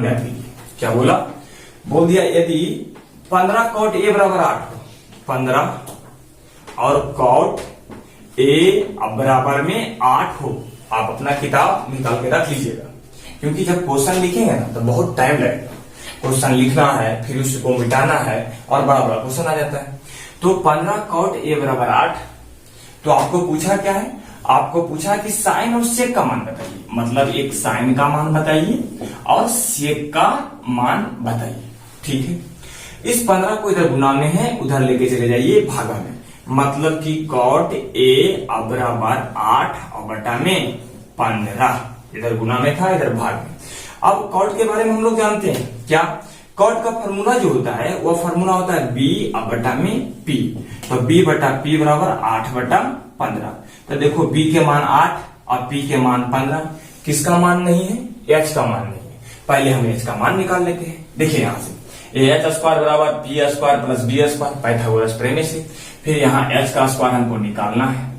ज्ञात कीजिए। क्या बोला? बोल दिया यदि 15 कॉट ए बराबर 8 हो, 15 और कॉट ए बराबर में 8 हो, आप अपना किताब निकाल के रख लीजिएगा, क्योंकि जब क्वेश्चन लिखेंगे ना तो बहुत टाइम लगेगा। क्वेश्चन लिखना है, फिर उसको मिटाना है और बड़ा बड़ा क्वेश्चन आ जाता है। तो 15 कॉट ए बराबर 8, तो आपको पूछा क्या है? आपको पूछा कि साइन और सेक का मान बताइए, मतलब एक साइन का मान बताइए और सेक का मान बताइए। ठीक है, इस 15 को इधर गुना में है, उधर लेके चले जाइए भागा में, मतलब कि कॉट ए बराबर 8 और बटा में 15, इधर गुना में था, इधर भाग में। अब कॉट के बारे में हम लोग जानते हैं क्या? कॉट का फॉर्मूला जो होता है वह फॉर्मूला होता है बी बटा में पी, तो बी बटा पी बराबर 8 बटा 15। तो देखो बी के मान 8 और पी के मान 15, किसका मान नहीं है? एच का मान नहीं है। पहले हम एच का मान निकाल लेते हैं। देखिए यहां से एच स्क्वायर बराबर P square plus B square, Pythagoras प्रमेय से। फिर यहाँ एच का स्क्वायर हमको निकालना है।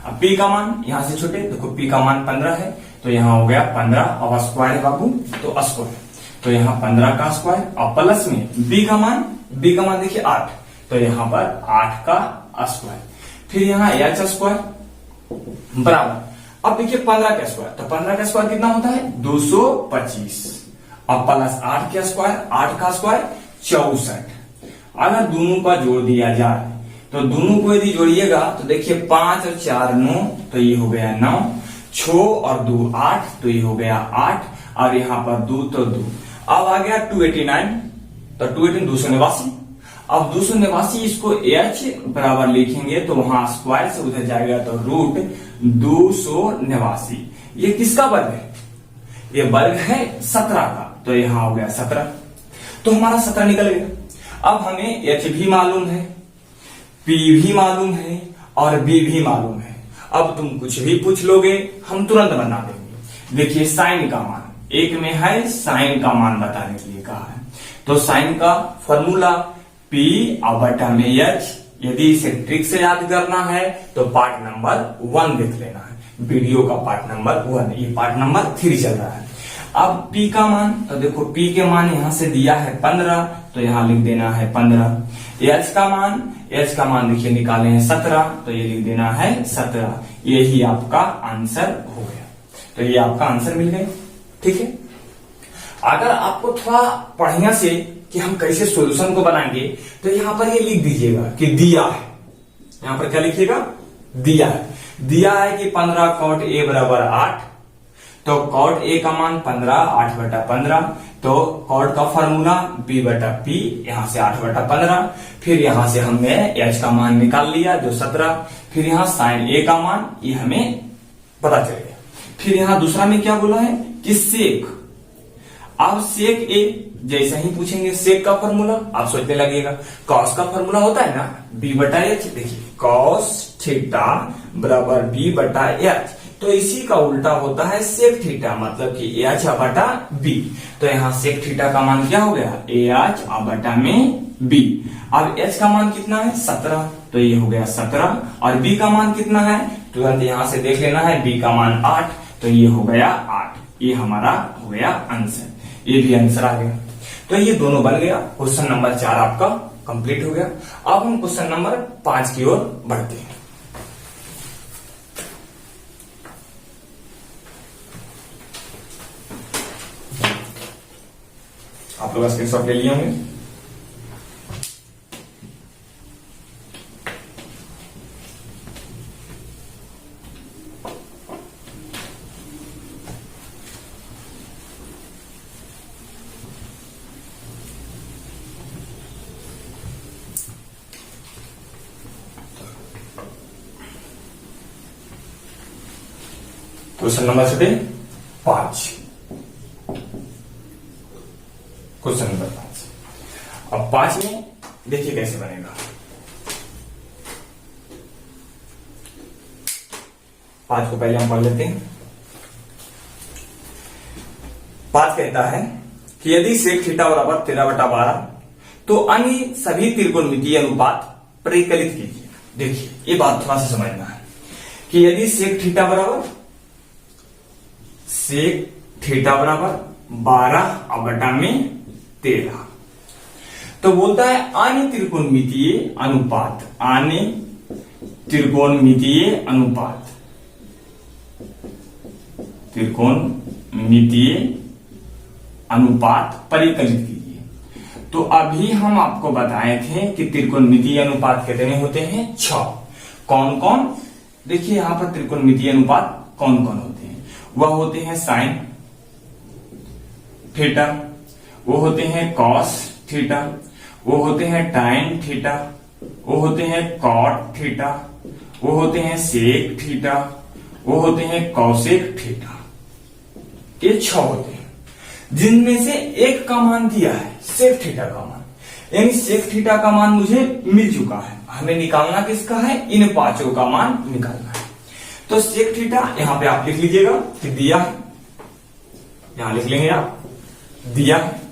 अब पी का मान यहां से छोटे, देखो पी का मान 15 है, तो यहाँ हो गया 15 और स्क्वायर है बाबू, तो स्क्वायर, तो यहाँ 15 का स्क्वायर और प्लस में बी का मान देखिए 8, तो यहाँ पर 8 का स्क्वायर। फिर यहाँ एच स्क्वायर बराबर, अब देखिए 15 का स्क्वायर, तो 15 का स्क्वायर कितना होता है? 225 और प्लस 8 का स्क्वायर, 8 का स्क्वायर 64। अगर दोनों का जोड़ दिया जाए तो दोनों को यदि जोड़िएगा तो देखिए 5 और 4 9, तो ये हो गया 9, 6 और 2 8, तो ये हो गया 8, और यहाँ पर 2 तो 2। अब आ गया 289, तो 289 289। अब 289 इसको एच बराबर लिखेंगे तो वहां स्क्वायर से उधर जाएगा तो रूट 289। ये किसका वर्ग है? ये वर्ग है 17 का, तो यहां हो गया 17, तो हमारा 17 निकल गया। अब हमें एच भी मालूम है, पी भी मालूम है और बी भी मालूम है। अब तुम कुछ भी पूछ लोगे हम तुरंत बना देंगे। देखिए साइन का मान, एक में है साइन का मान बताने के लिए कहा है, तो साइन का फॉर्मूला पी बटा में एच। यदि इसे ट्रिक से याद करना है तो पार्ट नंबर 1 देख लेना है, वीडियो का पार्ट नंबर 1, ये पार्ट नंबर 3 चल रहा है। अब पी का मान, तो देखो पी के मान यहां से दिया है 15, तो यहां लिख देना है 15। एच का मान देखिए निकाले हैं 17, तो ये लिख देना है 17। यही आपका आंसर हो गया, तो ये आपका आंसर मिल गया। ठीक है, अगर आपको थोड़ा बढ़िया से कि हम कैसे सॉल्यूशन को बनाएंगे तो यहां पर ये लिख दीजिएगा कि दिया है, यहां पर क्या लिखिएगा? दिया है कि 15 कॉट ए बराबर 8, तो कॉट ए का मान 15, 8 बटा 15, तो कॉट का फॉर्मूला बी बटा पी, यहां से 8 बटा 15। फिर यहां से हमने एच का मान निकाल लिया जो 17, फिर यहां साइन ए का मान ये हमें पता चल गया। फिर यहां दूसरा में क्या बोला है कि सेक, अब सेक ए जैसा ही पूछेंगे सेक का फॉर्मूला आप सोचने लगेगा कॉस का फॉर्मूला होता है ना बी बटा एच। देखिए कॉस थीटा बराबर बी बटा एच, तो इसी का उल्टा होता है सेक थीटा, मतलब कि एच बटा बी। तो यहाँ सेक थीटा का मान क्या हो गया? एच बटा में बी। अब एच का मान कितना है? 17, तो ये हो गया 17, और बी का मान कितना है? तुरंत यहां से देख लेना है, बी का मान 8, तो ये हो गया 8। ये हमारा हो गया आंसर, ये भी आंसर आ गया। तो ये दोनों बन गया। क्वेश्चन नंबर 4 आपका कंप्लीट हो गया। अब हम क्वेश्चन नंबर 5 की ओर बढ़ते हैं। आप लोग स्क्रीनशॉट ले लिए होंगे। Question number 5, question number 5। अब 5 में देखिए कैसे बनेगा। 5 को पहले हम पढ़ लेते हैं। 5 कहता है कि यदि सेक थीटा बराबर 13/12 तो अन्य सभी त्रिकोणमितीय अनुपात परिकलित कीजिए। देखिए ये बात थोड़ा सा समझना है कि यदि सेक थीटा बराबर 12/13। तो बोलता है अन्य त्रिकोणमितीय अनुपात, अन्य त्रिकोणमितीय अनुपात, त्रिकोणमितीय अनुपात परिकलित कीजिए। तो अभी हम आपको बताए थे कि त्रिकोणमितीय अनुपात कितने होते हैं, 6। कौन कौन, देखिए यहां पर त्रिकोणमितीय अनुपात कौन कौन होते हैं। वह होते हैं साइन थीटा, वो होते हैं कॉस थीटा, वो होते हैं टाइन थीटा, वो होते हैं कॉट थीटा, वो होते हैं सेक थीटा, वो होते हैं कौसेक थीटा। ये 6 होते हैं, जिनमें से एक का मान दिया है सेक थीटा का मान, यानी सेक थीटा का मान मुझे मिल चुका है। हमें निकालना किसका है, इन 5 का मान निकालना है। तो सेक थीटा यहां पे आप लिख लीजिएगा कि दिया है, यहां लिख लेंगे आप, दिया है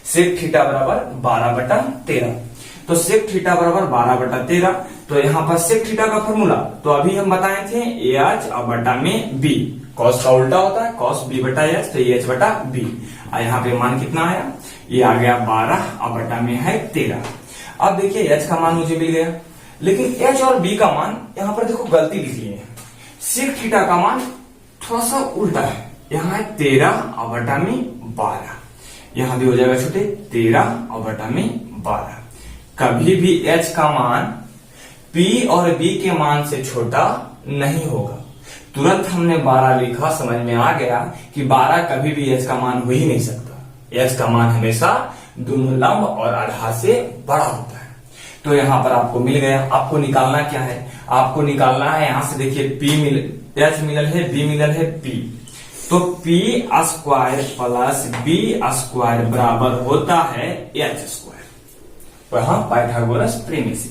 सेक थीटा बराबर 12/13। तो सेक थीटा बराबर 12/13। तो यहां पर सेक थीटा का फॉर्मूला तो अभी हम बताए थे एच बटा में बी, कॉस का उल्टा होता है कॉस बी बटा एच, तो एच बटा बी। यहाँ पे मान कितना आया, ये आ गया 12 में है 13। अब देखिए एच का मान मुझे मिल गया, लेकिन एच और बी का मान यहां पर देखो गलती लिख लिए हैं। सेक थीटा का मान थोड़ा सा उल्टा है, यहाँ है 13 में 12, यहां भी हो जाएगा छोटे 13 में 12। कभी भी एच का मान पी और बी के मान से छोटा नहीं होगा। तुरंत हमने 12 लिखा, समझ में आ गया कि 12 कभी भी एच का मान हो ही नहीं सकता। एच का मान हमेशा दोनों लंब और आधार से बड़ा होता है। तो यहां पर आपको मिल गया। आपको निकालना क्या है, आपको निकालना है यहां से देखिए एच मिलल है, बी मिलल है, पी। तो P square plus B square बराबर होता है एच स्क्वायर, वहां पाइथागोरस प्रीमिसी।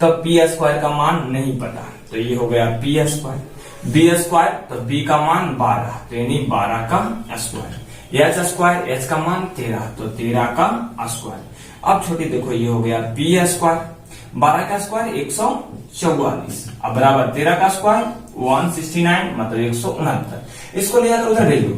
तो पी स्क्वायर का मान नहीं पता, तो ये हो गया पी स्क्वायर, बी स्क्वायर तो बी का मान 12, तो यानी 12 का स्क्वायर, एच स्क्वायर एच का मान 13, तो 13 का स्क्वायर। अब छोटी देखो ये हो गया पी स्क्वायर, 12 का स्क्वायर 144, अब बराबर 13 का स्क्वायर 169, मतलब 169। इसको ले जाकर उधर भेज दो,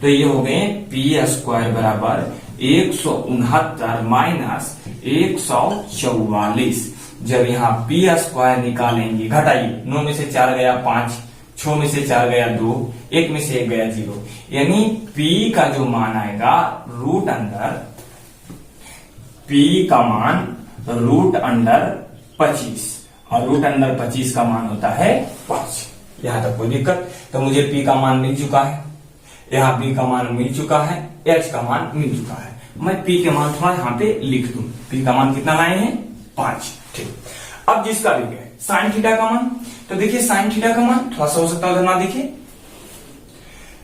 तो ये हो गए पी स्क्वायर बराबर 169 माइनस 144। जब यहाँ पी स्क्वायर निकालेंगे, घटाइए, 9 में से 4 गया 5, 6 में से 4 गया 2, 1 में से 1 गया 0, यानी पी का जो मान आएगा रूट अंडर, पी का मान रूट अंडर 25, और रूट अंडर 25 का मान होता है 5। यहां तक कोई दिक्कत? तो मुझे पी का मान मिल चुका है, यहाँ बी का मान मिल चुका है, एच का मान मिल चुका है। मैं पी के मान थोड़ा यहाँ पे लिख दूं। पी का मान कितना लाए हैं, 5। ठीक, अब जिसका भी है साइन थीटा का मान, तो देखिए साइन थीटा का मान थोड़ा सा हो सकता है उधर ना देखिए,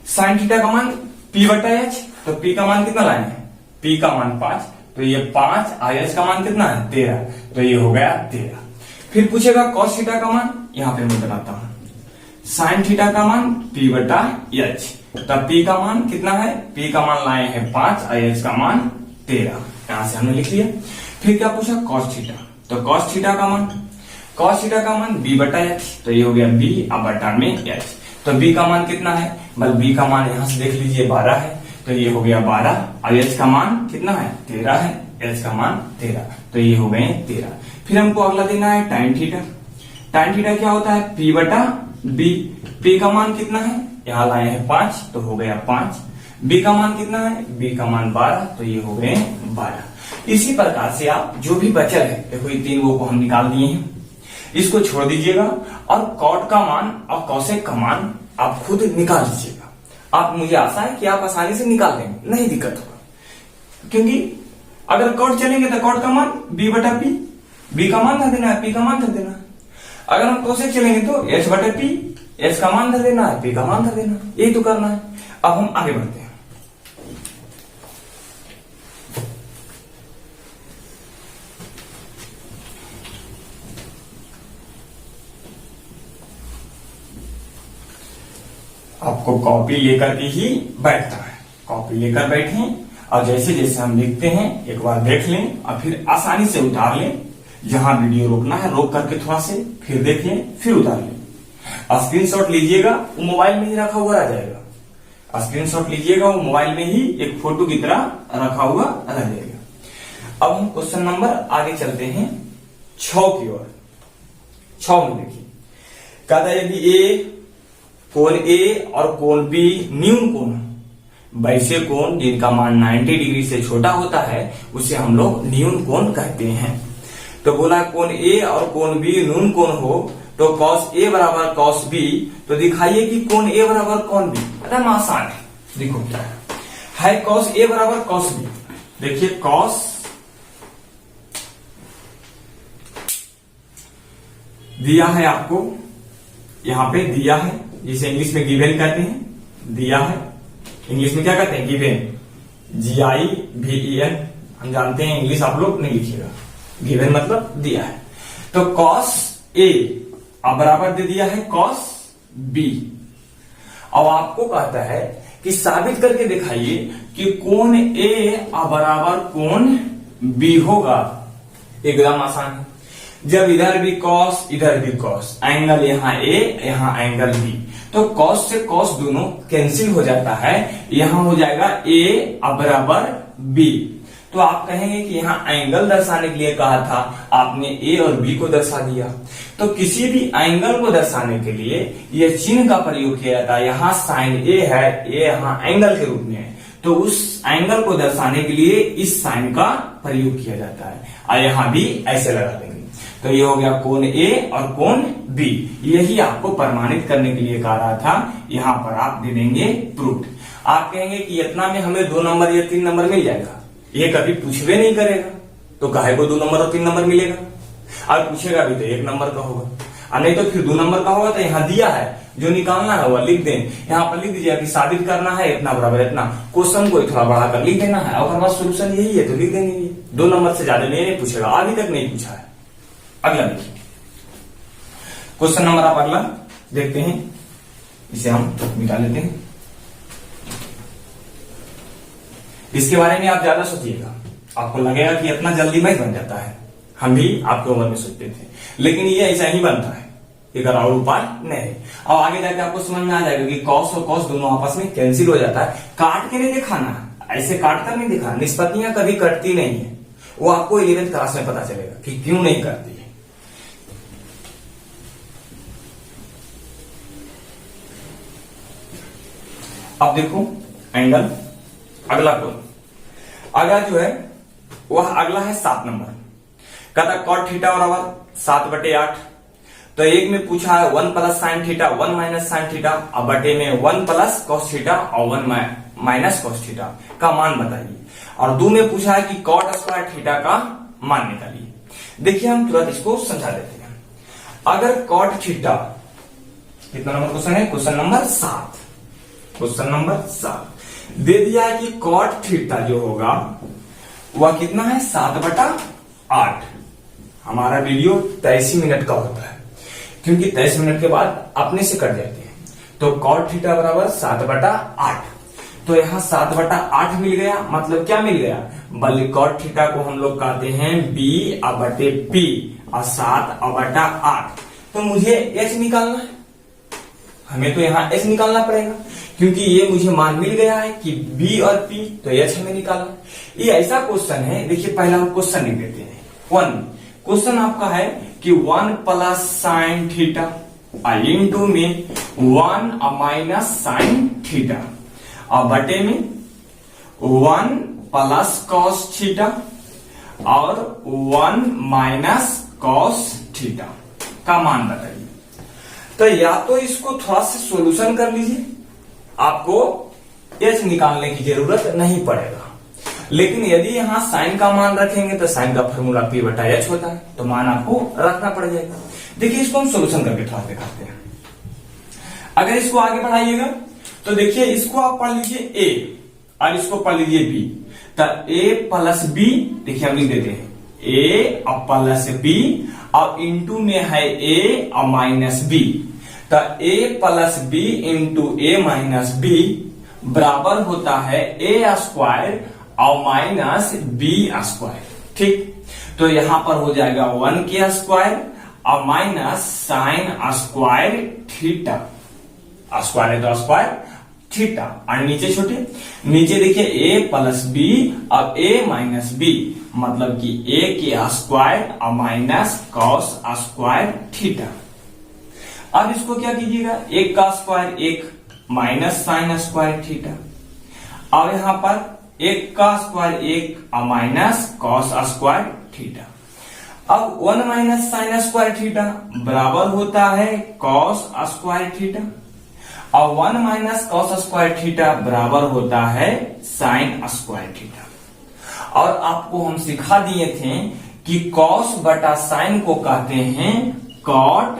साइन थीटा का मान पी बटा एच, तो पी का मान कितना लाए हैं, पी का मान 5, तो ये 5, और एच का मान कितना है 13, तो ये हो गया 13। फिर पूछेगा कॉस थीटा का मान, यहां पे मैं बनाता हूं, साइन थीटा का मान पी बटा एच, तब पी का मान कितना है, पी का मान लाए हैं 5 और एच का मान 13, यहां से हमने लिख लिया। फिर क्या पूछा कॉस थीटा, तो कॉस थीटा का मान, कॉस थीटा का मान बी बटा एच, तो ये हो गया बी अब बटा में एच, तो बी का मान कितना है, बल बी का मान यहां से देख लीजिए 12 है, तो ये हो गया 12, और एच का मान कितना है 13 है, एच का मान 13, तो ये हो गए 13। फिर हमको अगला देना है टाइन थीटा। टाइन थीटा क्या होता है, पी बटा बी, पी का मान कितना है, यहाँ लाए हैं 5, तो हो गया 5, बी का मान कितना है, बी का मान 12, तो ये हो गए 12। इसी प्रकार से आप जो भी बचल है, देखो ये 3 वो को हम निकाल दिए हैं, इसको छोड़ दीजिएगा, और कॉट का मान और कौसेक का मान आप खुद निकाल लीजिएगा। आप, मुझे आशा है कि आप आसानी से निकाल लेंगे, नहीं दिक्कत होगा, क्योंकि अगर कॉट चलेंगे तो कॉट का मान बी बटा पी, बी का मान धर देना है, पी का मान धर देना है। अगर हम कौसेक चलेंगे तो एच बटा पी, एच का मान धर देना है, पी का मान धर देना है, यही तो करना है। अब हम आगे बढ़ते हैं। आपको कॉपी लेकर के ही बैठना है, कॉपी लेकर बैठें, और जैसे जैसे हम लिखते हैं एक बार देख लें, और फिर आसानी से उतार लें। जहां वीडियो रोकना है रोक करके थोड़ा से फिर देख लें, फिर उतार लें। स्क्रीनशॉट लीजिएगा, वो मोबाइल में ही रखा हुआ आ जाएगा, स्क्रीनशॉट लीजिएगा, वो मोबाइल में ही एक फोटो की तरह रखा हुआ रहेगा। अब हम क्वेश्चन नंबर आगे चलते हैं 6 की ओर। 6 में देखिए, कहता है यदि ए कोण ए और कोण बी न्यून कोण, वैसे कोण जिनका मान 90 डिग्री से छोटा होता है उसे हम लोग न्यून कोण कहते हैं। तो बोला कोण ए और कोण बी न्यून कोण हो तो cos ए बराबर cos बी, तो दिखाइए कि कोण ए बराबर कोण बी। एकदम आसान है, देखो क्या है cos ए बराबर cos बी। देखिए cos दिया है आपको, यहां पे दिया है, जिसे इंग्लिश में गिवन कहते हैं, दिया है। इंग्लिश में क्या कहते हैं? Given, GIVEN। हम जानते हैं, इंग्लिश आप लोग नहीं लिखिएगा, गिवन मतलब दिया है। तो cos ए अब बराबर दे दिया है cos बी। अब आपको कहता है कि साबित करके दिखाइए कि कोण ए बराबर कोण बी होगा। एकदम आसान है, जब इधर भी cos इधर भी cos, एंगल यहाँ ए यहाँ एंगल बी, तो cos से cos दोनों कैंसिल हो जाता है, यहां हो जाएगा a बराबर b। तो आप कहेंगे कि यहाँ एंगल दर्शाने के लिए कहा था, आपने a और b को दर्शा दिया। तो किसी भी एंगल को दर्शाने के लिए यह चिन्ह का प्रयोग किया जाता है। यहाँ साइन a है, a यहाँ एंगल के रूप में है, तो उस एंगल को दर्शाने के लिए इस साइन का प्रयोग किया जाता है। और यहाँ भी ऐसे लगा देंगे, तो ये हो गया कोण ए और कोण बी। यही आपको प्रमाणित करने के लिए कहा रहा था, यहाँ पर आप दे देंगे प्रूफ। आप कहेंगे कि इतना में हमें 2 नंबर या 3 नंबर मिल जाएगा, ये कभी पूछवे नहीं करेगा, तो काहे को 2 नंबर और 3 नंबर मिलेगा? और पूछेगा भी तो 1 नंबर का होगा, और नहीं तो फिर 2 नंबर का होगा। तो यहाँ दिया है, जो निकालना है वह लिख दें, यहाँ पर लिख दीजिएगा कि साबित करना है इतना बराबर इतना। क्वेश्चन को थोड़ा बढ़ाकर लिख देना है, और बाद सोल्यूशन यही है तो लिख देंगे। 2 नंबर से ज्यादा नहीं पूछेगा, अभी तक नहीं पूछा है। अगला देखिए, क्वेश्चन नंबर आप अगला देखते हैं, इसे हम मिटा लेते हैं। इसके बारे में आप ज्यादा सोचिएगा, आपको लगेगा कि इतना जल्दी नहीं बन जाता है, हम भी आपके उम्र में सोचते थे, लेकिन ये ऐसा ही बनता है, एक और उपाय नहीं है। और आगे जाके आपको समझ में आ जाएगा कि cos और cos दोनों आपस में कैंसिल हो जाता है। काट के नहीं दिखाना, ऐसे काट कर नहीं दिखाना, निष्पत्तियां कभी कटती नहीं है, वो आपको 11th क्लास में पता चलेगा कि क्यों नहीं करती है। अब देखो एंगल, अगला कोण, अगला जो है वह अगला है 7 नंबर। कहता cot थीटा बराबर 7/8। तो एक में पूछा है 1 plus sine theta 1 minus sine theta, अब बटे में 1 प्लस कॉस थीटा और 1 माइनस कॉस थीटा का मान बताइए। और 2 में पूछा है कि cot स्क्वायर थीटा का मान निकालिए। देखिए हम तुरंत इसको समझा देते हैं। अगर cot थीटा, कितना नंबर क्वेश्चन है? Question number 7। क्वेश्चन नंबर 7 दे दिया है कि cot थीटा जो होगा वह कितना है? 7/8। हमारा वीडियो 83 मिनट का होता है, क्योंकि 23 मिनट के बाद अपने से कट जाते हैं। तो cot थीटा बराबर 7/8। तो यहाँ 7/8 मिल गया, मतलब क्या मिल गया? बल्कि cot थीटा को हम लोग कहते हैं B/P और 7/8। तो मुझे h निकालना है, हमें तो यहाँ h निकालना पड़ेगा, क्योंकि ये मुझे मान मिल गया है कि b और p, तो h हमें निकालना। ये ऐसा क्वेश्चन है, देखिए पहला हम क्वेश्चन लिख देते हैं। 1 क्वेश्चन आपका है कि 1 प्लस साइन थीटा इंटू में 1 माइनस साइन थीटा और बटे में 1 प्लस कॉस थीटा और 1 माइनस कॉस थीटा का मान बताइए। तो या तो इसको थोड़ा सा सॉल्यूशन कर लीजिए, आपको h निकालने की जरूरत नहीं पड़ेगा। लेकिन यदि यहां साइन का मान रखेंगे तो साइन का फॉर्मूला P/H होता है, तो मान आपको रखना पड़ जाएगा। देखिए इसको हम सॉल्यूशन करके थोड़ा दिखाते हैं। अगर इसको आगे बढ़ाइएगा तो देखिए इसको आप पढ़ लीजिए a और इसको पढ़ लीजिए b। तो a प्लस b, देखिए हम लिख देते हैं a और प्लस b और इंटू में है a और माइनस b। तो a plus b into a minus b बराबर होता है a स्क्वायर और माइनस b स्क्वायर। ठीक, तो यहां पर हो जाएगा 1 स्क्वायर और minus sine square theta. Square है तो स्क्वायर, थीटा। और नीचे छोटे, नीचे देखिए ए प्लस बी, अब ए माइनस बी, मतलब कि ए के स्क्वायर और माइनस कॉस स्क्वायर थीटा। अब इसको क्या कीजिएगा, एक का स्क्वायर एक, माइनस साइन स्क्वायर थीटा। अब यहां पर एक का स्क्वायर एक और माइनस कॉस स्क्वायर थीटा। अब 1 माइनस साइन स्क्वायर थीटा बराबर होता है कॉस स्क्वायर थीटा, और 1 माइनस कॉस स्क्वायर थीटा बराबर होता है साइन स्क्वायर थीटा। और आपको हम सिखा दिए थे कि कॉस बटा साइन को कहते हैं कॉट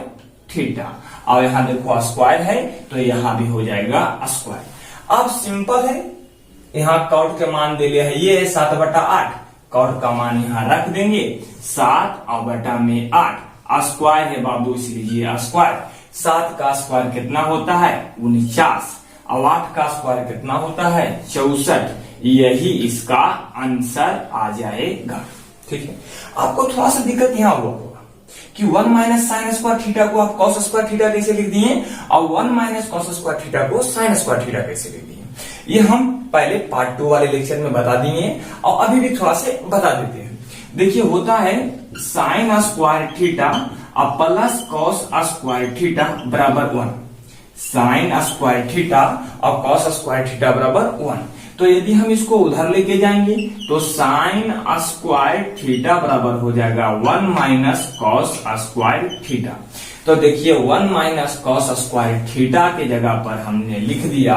थीटा। और यहां देखो स्क्वायर है तो यहां भी हो जाएगा स्क्वायर। अब सिंपल है, यहां कॉट के मान दे लिया है, ये है 7/8, कॉट का मान यहां रख देंगे 7 और बटा में 8, स्क्वायर है बाबू इसलिए स्क्वायर। 7 का स्क्वायर कितना होता है 49, और 8 का स्क्वायर कितना होता है 64। यही इसका आंसर आ जाएगा। ठीक है, आपको थोड़ा सा दिक्कत यहां हुआ होगा कि 1 माइनस साइन स्क्वायर थीटा को आप कॉस स्क्वायर थीटा कैसे लिख दिए, और 1 माइनस कॉस स्क्वायर थीटा को साइन स्क्वायर थीटा कैसे लिख दिए। ये हम पहले पार्ट 2 वाले लेक्चर में बता दिए, और अभी भी थोड़ा से बता देते हैं। देखिए होता है साइन स्क्वायर थीटा और प्लस कॉस स्क्वायर थीटा बराबर 1, साइन स्क्वायर थीटा और कॉस स्क्वायर थीटा बराबर 1। तो यदि हम इसको उधर लेके जाएंगे तो साइन स्क्वायर थीटा बराबर हो जाएगा 1 माइनस कॉस स्क्वायर थीटा। तो देखिए 1 माइनस कॉस स्क्वायर थीटा के जगह पर हमने लिख दिया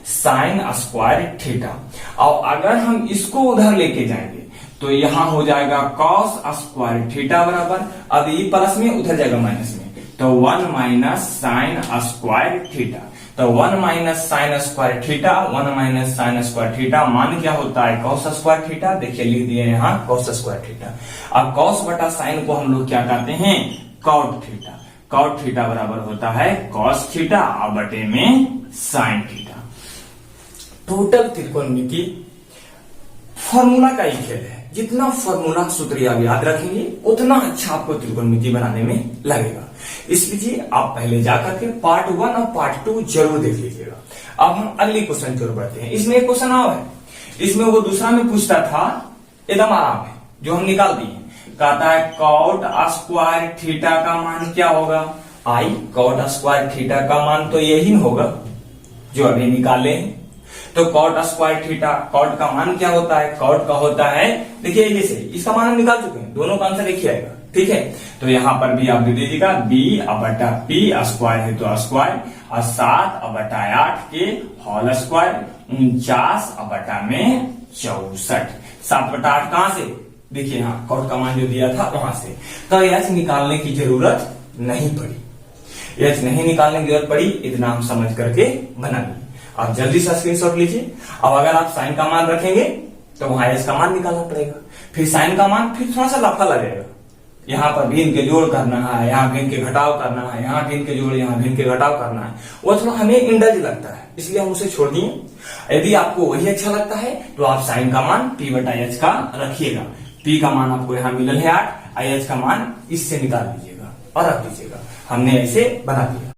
साइन स्क्वायर थीटा। और अगर हम इसको उधर लेके जाएंगे तो यहां हो जाएगा कॉस स्क्वायर थीटा बराबर, अब ये प्लस में उधर जाएगा माइनस में, तो 1 माइनस साइन स्क्वायर थीटा। तो 1 minus sine square theta, 1 minus sine square theta मान क्या होता है कॉस स्क्वायर थीटा। देखिए लिख दिए यहाँ कॉस स्क्वायर थीटा। अब कॉस बटा साइन को हम लोग क्या कहते हैं कॉट थीटा। कॉट थीटा बराबर होता है कॉस थीटा और बटे में साइन थीटा। टोटल त्रिकोणमिति फॉर्मूला का ही खेल है, जितना फॉर्मूला सूत्र आप याद रखेंगे उतना अच्छा आपको त्रिकोणमिति बनाने में लगेगा। इसलिए आप पहले जाकर के पार्ट 1 और पार्ट 2 जरूर देख लीजिएगा। अब हम अगली क्वेश्चन की ओर बढ़ते हैं। इसमें एक क्वेश्चन और है, इसमें वो दूसरा में पूछता था एकदम आराम है, जो हम निकाल दिए। कहता है कॉट स्क्वायर थीटा का मान क्या होगा, आई कॉट स्क्वायर थीटा का मान तो यही होगा जो अभी निकाले हैं। तो कॉट स्क्वायर थीटा, कॉट का मान क्या होता है, कॉट का होता है, देखिए जैसे इसका मान हम निकाल चुके हैं, दोनों का आंसर एक ही आएगा। ठीक है, तो यहां पर भी आप दे दीजिएगा बी बटा पी, स्क्वायर है तो स्क्वायर, और 7 बटा 8 के होल स्क्वायर, 49 बटा में 64। 7/8 कहां से, देखिए यहाँ कॉट का मान जो दिया था वहां से। तो एच निकालने की जरूरत नहीं पड़ी, एच नहीं निकालने की जरूरत पड़ी, इतना हम समझ करके बना लिए। आप जल्दी से स्क्रीनशॉट लीजिए। अब अगर आप साइन का मान रखेंगे तो वहां एच का मान निकालना पड़ेगा, फिर साइन का मान, फिर थोड़ा सा लफड़ा लगेगा। यहाँ पर भिन्न के जोड़ करना है, यहाँ भिन्न के घटाव करना है, यहाँ भिन्न के जोड़, यहाँ भिन्न के घटाव करना है, वो थोड़ा हमें इंडज लगता है, इसलिए हम उसे छोड़ दिए। यदि आपको वही अच्छा लगता है तो आप साइन का मान पी बटा एच का रखिएगा। पी का मान आपको यहाँ मिलल है 8, एच का मान इससे निकाल दीजिएगा और रख दीजिएगा। हमने ऐसे बना दिया।